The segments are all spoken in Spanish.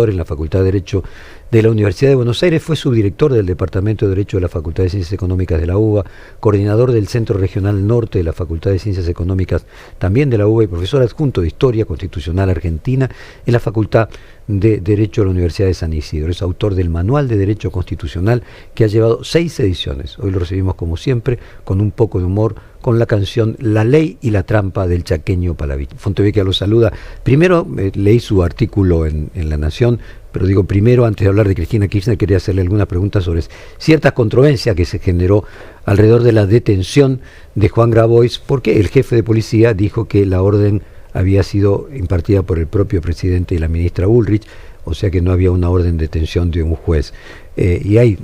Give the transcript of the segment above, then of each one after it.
en la Facultad de Derecho de la Universidad de Buenos Aires, fue subdirector del Departamento de Derecho de la Facultad de Ciencias Económicas de la UBA, coordinador del Centro Regional Norte de la Facultad de Ciencias Económicas también de la UBA y profesor adjunto de Historia Constitucional Argentina en la Facultad de Derecho de la Universidad de San Isidro. Es autor del Manual de Derecho Constitucional, que ha llevado 6 ediciones. Hoy lo recibimos como siempre, con un poco de humor, con la canción La Ley y la Trampa del chaqueño Palavich. Fontevecchia lo saluda. Primero leí su artículo en La Nación, pero digo, primero, antes de hablar de Cristina Kirchner, quería hacerle alguna pregunta sobre cierta controversia que se generó alrededor de la detención de Juan Grabois, porque el jefe de policía dijo que la orden había sido impartida por el propio presidente y la ministra Bullrich, o sea que no había una orden de detención de un juez. Y hay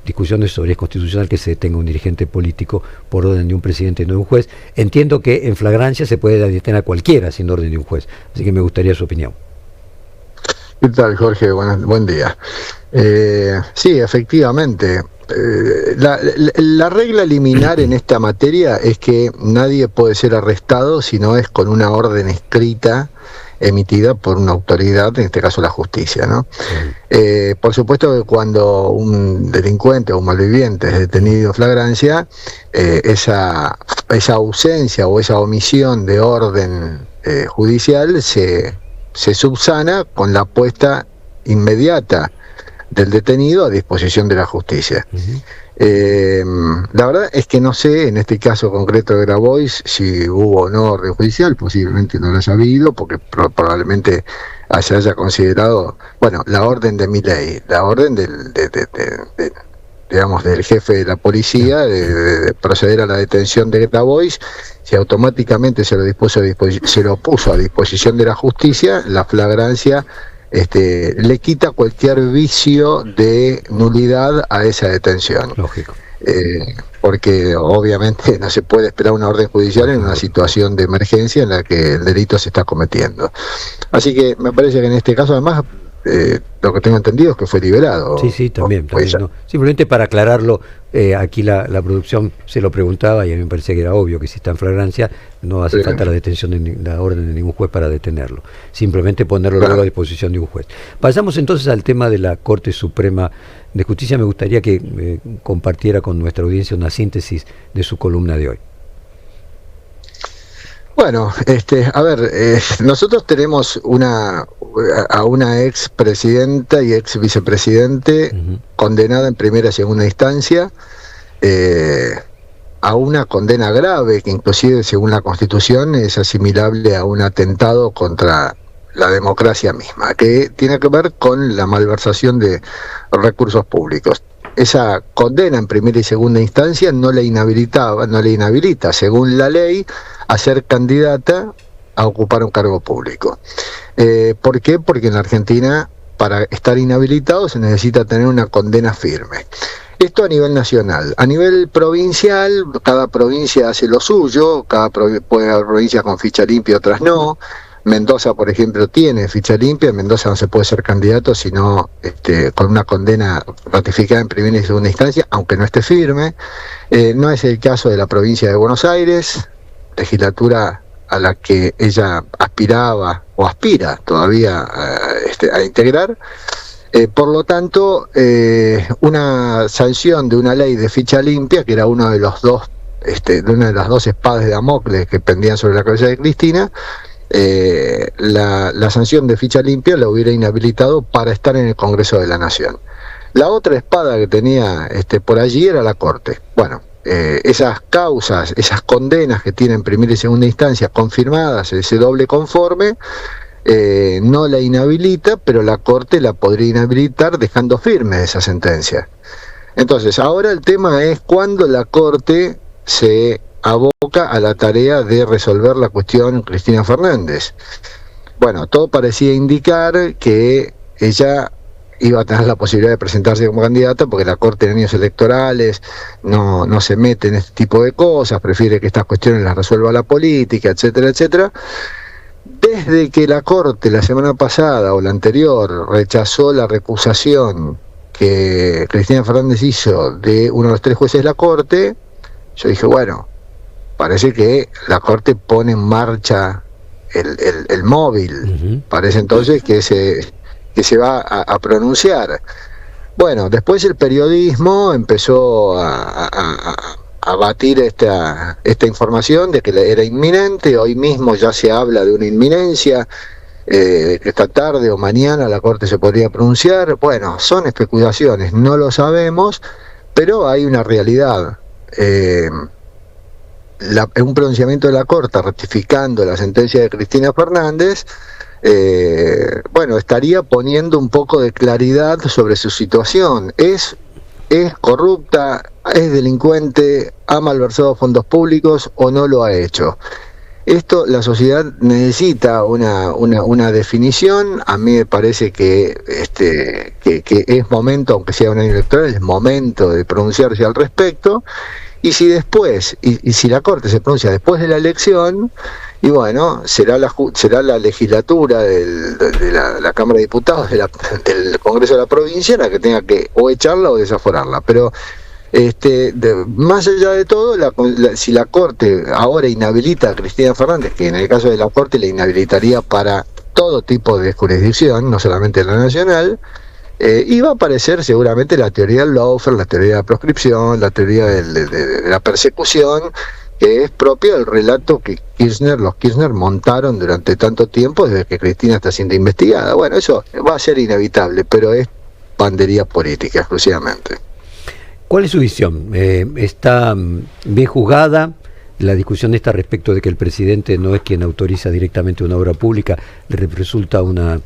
discusiones sobre es constitucional que se detenga un dirigente político por orden de un presidente y no de un juez. Entiendo que en flagrancia se puede detener a cualquiera sin orden de un juez, así que me gustaría su opinión. ¿Qué tal, Jorge? Buen día. Sí, efectivamente. La regla liminar en esta materia es que nadie puede ser arrestado si no es con una orden escrita emitida por una autoridad, en este caso la justicia, ¿no? Por supuesto que cuando un delincuente o un malviviente es detenido en flagrancia, esa ausencia o esa omisión de orden judicial se subsana con la puesta inmediata del detenido a disposición de la justicia. La verdad es que no sé, en este caso concreto de Grabois, si hubo o no orden judicial. Posiblemente no lo haya habido, porque probablemente se haya considerado, bueno, la orden de Milei, la orden digamos, del jefe de la policía de proceder a la detención de Grabois. Si automáticamente se lo puso a disposición de la justicia, la flagrancia le quita cualquier vicio de nulidad a esa detención. Lógico. Porque obviamente no se puede esperar una orden judicial en una situación de emergencia en la que el delito se está cometiendo. Así que me parece que en este caso, además, lo que tengo entendido es que fue liberado. Sí, también no. Simplemente para aclararlo, aquí la producción se lo preguntaba y a mí me parecía que era obvio que si está en flagrancia no hace falta la detención de la orden de ningún juez para detenerlo, simplemente ponerlo luego a disposición de un juez. Pasamos entonces al tema de la Corte Suprema de Justicia. Me gustaría que compartiera con nuestra audiencia una síntesis de su columna de hoy. Bueno, a ver, nosotros tenemos a una ex presidenta y ex vicepresidente condenada en primera y segunda instancia, a una condena grave que inclusive según la Constitución es asimilable a un atentado contra la democracia misma, que tiene que ver con la malversación de recursos públicos. Esa condena en primera y segunda instancia no le inhabilita, según la ley, a ser candidata a ocupar un cargo público. ¿Por qué? Porque en la Argentina, para estar inhabilitado, se necesita tener una condena firme. Esto a nivel nacional. A nivel provincial, cada provincia hace lo suyo, puede haber provincias con ficha limpia, otras no. Mendoza, por ejemplo, tiene ficha limpia. En Mendoza no se puede ser candidato sino con una condena ratificada en primera y segunda instancia, aunque no esté firme. No es el caso de la provincia de Buenos Aires, legislatura a la que ella aspiraba o aspira todavía a integrar. Por lo tanto, una sanción de una ley de ficha limpia, que era una de las dos espadas de Damocles que pendían sobre la cabeza de Cristina, la sanción de ficha limpia la hubiera inhabilitado para estar en el Congreso de la Nación. La otra espada que tenía por allí era la Corte. Bueno, esas causas, esas condenas que tienen primera y segunda instancia confirmadas, ese doble conforme, no la inhabilita, pero la Corte la podría inhabilitar dejando firme esa sentencia. Entonces, ahora el tema es cuándo la Corte se aboca a la tarea de resolver la cuestión Cristina Fernández. Bueno, todo parecía indicar que ella iba a tener la posibilidad de presentarse como candidata, porque la Corte en años electorales no se mete en este tipo de cosas, prefiere que estas cuestiones las resuelva la política, etcétera, etcétera. Desde que la Corte la semana pasada o la anterior rechazó la recusación que Cristina Fernández hizo de uno de los 3 jueces de la Corte, yo dije, bueno, parece que la Corte pone en marcha el móvil. Parece entonces que que se va a pronunciar. Bueno, después el periodismo empezó a batir esta información de que era inminente. Hoy mismo ya se habla de una inminencia, que esta tarde o mañana la Corte se podría pronunciar. Bueno, son especulaciones, no lo sabemos, pero hay una realidad. Un pronunciamiento de la Corte ratificando la sentencia de Cristina Fernández, bueno, estaría poniendo un poco de claridad sobre su situación. Es corrupta, es delincuente, ha malversado fondos públicos o no lo ha hecho. Esto la sociedad necesita una definición. A mí me parece que es momento, aunque sea un año electoral, es momento de pronunciarse al respecto. Y si después, y si la Corte se pronuncia después de la elección, y bueno, será la legislatura de la Cámara de Diputados del Congreso de la provincia la que tenga que o echarla o desaforarla. Pero más allá de todo, si la Corte ahora inhabilita a Cristina Fernández, que en el caso de la Corte la inhabilitaría para todo tipo de jurisdicción, no solamente la nacional, y va a aparecer seguramente la teoría del lawfare, la teoría de la proscripción, la teoría de la persecución, que es propio del relato que los Kirchner montaron durante tanto tiempo desde que Cristina está siendo investigada. Bueno, eso va a ser inevitable, pero es bandería política exclusivamente. ¿Cuál es su visión? ¿Está bien juzgada? La discusión está respecto de que el presidente no es quien autoriza directamente una obra pública, le resulta una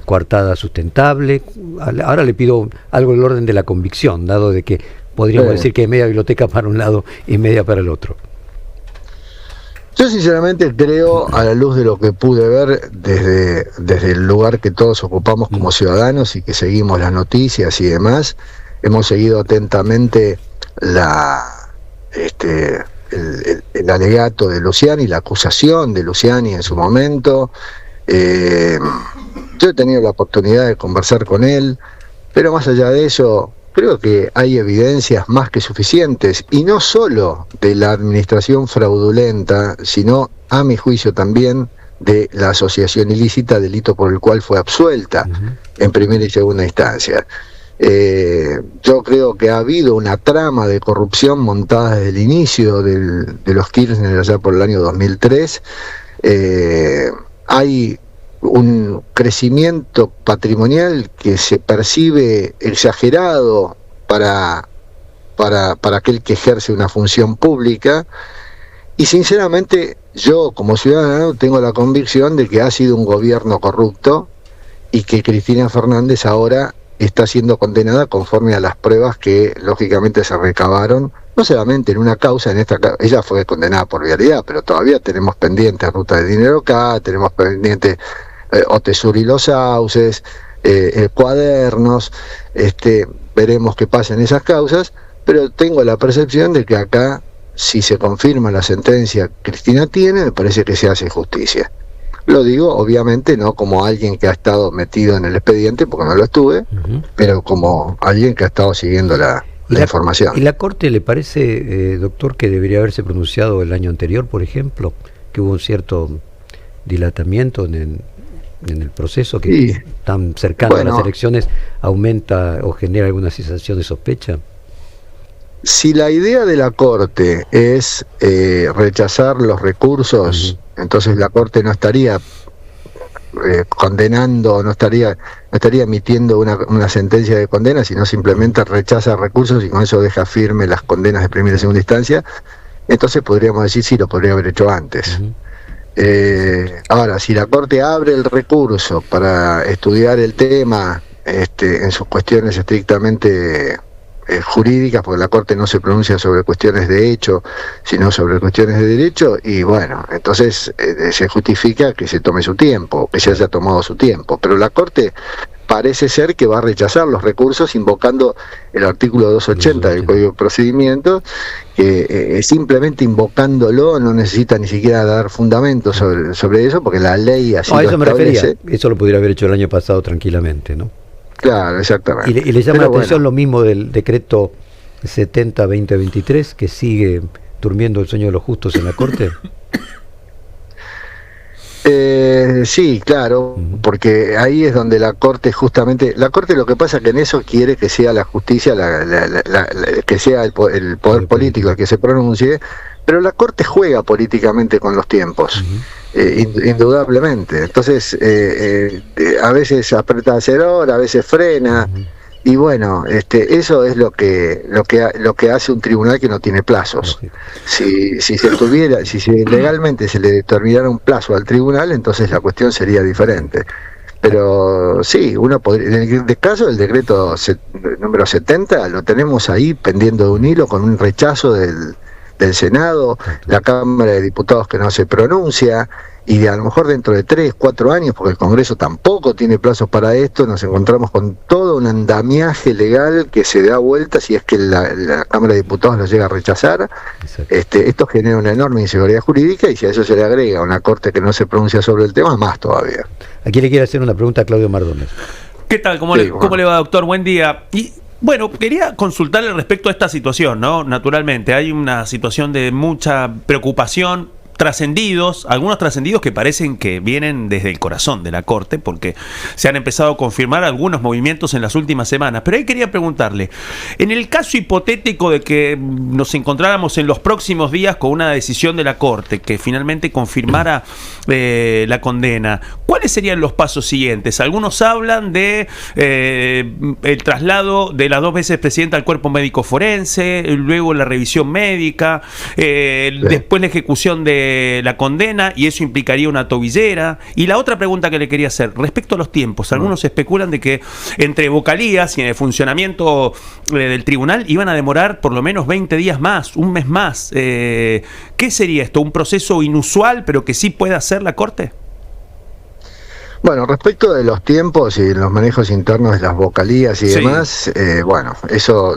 coartada sustentable. Ahora le pido algo del orden de la convicción, dado de que podríamos decir que es media biblioteca para un lado y media para el otro. Yo sinceramente creo, a la luz de lo que pude ver desde el lugar que todos ocupamos como ciudadanos y que seguimos las noticias y demás, hemos seguido atentamente el alegato de Luciani, la acusación de Luciani en su momento. Yo he tenido la oportunidad de conversar con él, pero más allá de eso, creo que hay evidencias más que suficientes, y no solo de la administración fraudulenta, sino, a mi juicio también, de la asociación ilícita, delito por el cual fue absuelta en primera y segunda instancia. Yo creo que ha habido una trama de corrupción montada desde el inicio de los Kirchner allá por el año 2003. Hay un crecimiento patrimonial que se percibe exagerado para aquel que ejerce una función pública, y sinceramente yo como ciudadano tengo la convicción de que ha sido un gobierno corrupto y que Cristina Fernández ahora está siendo condenada conforme a las pruebas que lógicamente se recabaron, no solamente en una causa, ella fue condenada por vialidad, pero todavía tenemos pendientes ruta de dinero acá, tenemos pendientes Otesur y los sauces, cuadernos, veremos qué pasa en esas causas, pero tengo la percepción de que acá, si se confirma la sentencia que Cristina tiene, me parece que se hace justicia. Lo digo, obviamente, no como alguien que ha estado metido en el expediente, porque no lo estuve, pero como alguien que ha estado siguiendo la información. ¿Y la Corte le parece, doctor, que debería haberse pronunciado el año anterior, por ejemplo, que hubo un cierto dilatamiento en el proceso, que tan cercano a las elecciones aumenta o genera alguna sensación de sospecha? Si la idea de la Corte es rechazar los recursos, entonces la Corte no estaría condenando, no estaría emitiendo una sentencia de condena, sino simplemente rechaza recursos y con eso deja firme las condenas de primera y segunda instancia. Entonces podríamos decir, sí, lo podría haber hecho antes. Ahora, si la Corte abre el recurso para estudiar el tema en sus cuestiones estrictamente jurídicas, porque la Corte no se pronuncia sobre cuestiones de hecho, sino sobre cuestiones de derecho, y bueno, entonces se justifica que se tome su tiempo, que se haya tomado su tiempo, pero la Corte parece ser que va a rechazar los recursos invocando el artículo 280 del Código de Procedimientos, que simplemente invocándolo no necesita ni siquiera dar fundamentos sobre eso, porque la ley así lo establece. Me refería, eso lo pudiera haber hecho el año pasado tranquilamente, ¿no? Claro, exactamente. Y le llama la atención lo mismo del decreto 70-2023, que sigue durmiendo el sueño de los justos en la Corte. Sí, claro, porque ahí es donde la Corte justamente, la Corte lo que pasa es que en eso quiere que sea la justicia, que sea el poder político el que se pronuncie, pero la Corte juega políticamente con los tiempos, indudablemente. Entonces, a veces aprieta el acelerador, a veces frena. Y bueno, eso es lo que hace un tribunal que no tiene plazos. Si legalmente se le determinara un plazo al tribunal, entonces la cuestión sería diferente. Pero sí, uno podría, en el caso del decreto número 70, lo tenemos ahí pendiendo de un hilo con un rechazo del Senado, la Cámara de Diputados que no se pronuncia, y a lo mejor dentro de 3, 4 años, porque el Congreso tampoco tiene plazos para esto, nos encontramos con todo un andamiaje legal que se da vuelta si es que la Cámara de Diputados lo llega a rechazar. Esto genera una enorme inseguridad jurídica, y si a eso se le agrega una Corte que no se pronuncia sobre el tema, más todavía. Aquí le quiero hacer una pregunta a Claudio Mardones. ¿Qué tal? ¿Cómo le va, doctor? Buen día. Bueno, quería consultarle respecto a esta situación, ¿no? Naturalmente, hay una situación de mucha preocupación, algunos trascendidos que parecen que vienen desde el corazón de la Corte, porque se han empezado a confirmar algunos movimientos en las últimas semanas. Pero ahí quería preguntarle, en el caso hipotético de que nos encontráramos en los próximos días con una decisión de la Corte que finalmente confirmara la condena, ¿cuáles serían los pasos siguientes? Algunos hablan de el traslado de las 2 veces presidenta al cuerpo médico forense, luego la revisión médica, después la ejecución de la condena, y eso implicaría una tobillera. Y la otra pregunta que le quería hacer, respecto a los tiempos, algunos especulan de que entre vocalías y en el funcionamiento del tribunal iban a demorar por lo menos 20 días más, un mes más. ¿Qué sería esto? ¿Un proceso inusual, pero que sí puede hacer la Corte? Bueno, respecto de los tiempos y los manejos internos de las vocalías y demás, bueno, eso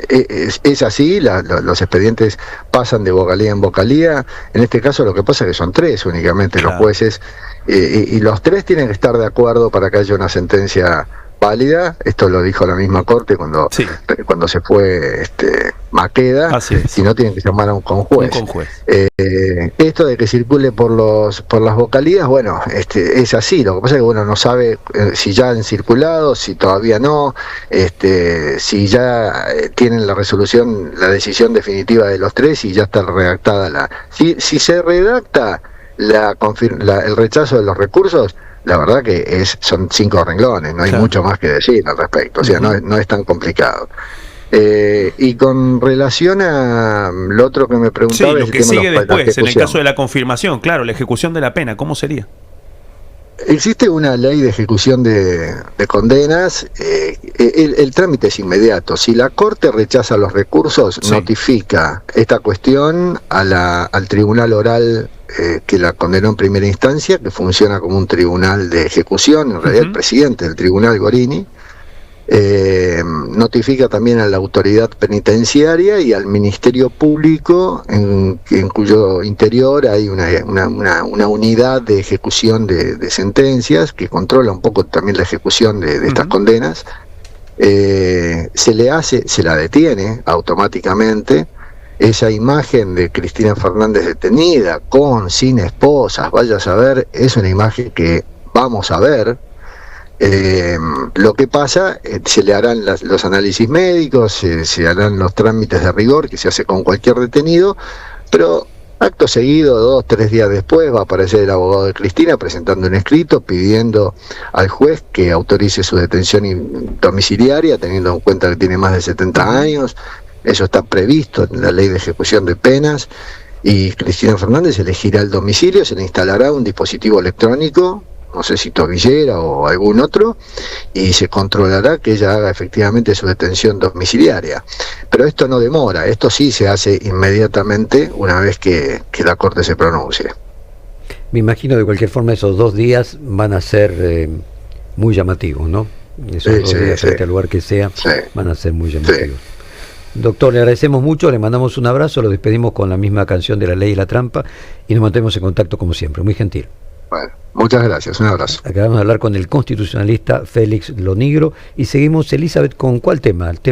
es así, los expedientes pasan de vocalía en vocalía. En este caso lo que pasa es que son 3 únicamente los jueces, y los 3 tienen que estar de acuerdo para que haya una sentencia válida. Esto lo dijo la misma Corte cuando se fue Maqueda, si no tienen que llamar a un conjuez. Esto de que circule por las vocalías, bueno, es así. Lo que pasa es que uno no sabe si ya han circulado, si todavía no, si ya tienen la resolución, la decisión definitiva de los 3 y ya está redactada si se redacta el rechazo de los recursos. La verdad que son 5 renglones, no hay mucho más que decir al respecto, o sea, no es tan complicado. Y con relación a lo otro que me preguntaba, lo que sigue después, en el caso de la confirmación, claro, la ejecución de la pena, ¿cómo sería? Existe una ley de ejecución de condenas, el trámite es inmediato. Si la Corte rechaza los recursos, notifica esta cuestión al tribunal oral que la condenó en primera instancia, que funciona como un tribunal de ejecución, en realidad el presidente del tribunal, Gorini, notifica también a la autoridad penitenciaria y al Ministerio Público, en cuyo interior hay una unidad de ejecución de sentencias que controla un poco también la ejecución de estas condenas. Se la detiene automáticamente. Esa imagen de Cristina Fernández detenida, sin esposas, vaya a saber, es una imagen que vamos a ver. Lo que pasa, se le harán los análisis médicos, se harán los trámites de rigor que se hace con cualquier detenido, pero acto seguido, 2 o 3 días después, va a aparecer el abogado de Cristina presentando un escrito pidiendo al juez que autorice su detención domiciliaria, teniendo en cuenta que tiene más de 70 años. Eso está previsto en la ley de ejecución de penas, y Cristina Fernández elegirá el domicilio, se le instalará un dispositivo electrónico, no sé si tobillera o algún otro, y se controlará que ella haga efectivamente su detención domiciliaria. Pero esto no demora, esto sí se hace inmediatamente una vez que la Corte se pronuncie. Me imagino de cualquier forma esos 2 días van a ser muy llamativos, ¿no? Esos 2 días, frente al lugar que sea, van a ser muy llamativos. Doctor, le agradecemos mucho, le mandamos un abrazo, lo despedimos con la misma canción de La Ley y la Trampa y nos mantenemos en contacto como siempre. Muy gentil. Bueno, muchas gracias, un abrazo. Acabamos de hablar con el constitucionalista Félix Lonigro y seguimos, Elizabeth, ¿con cuál tema?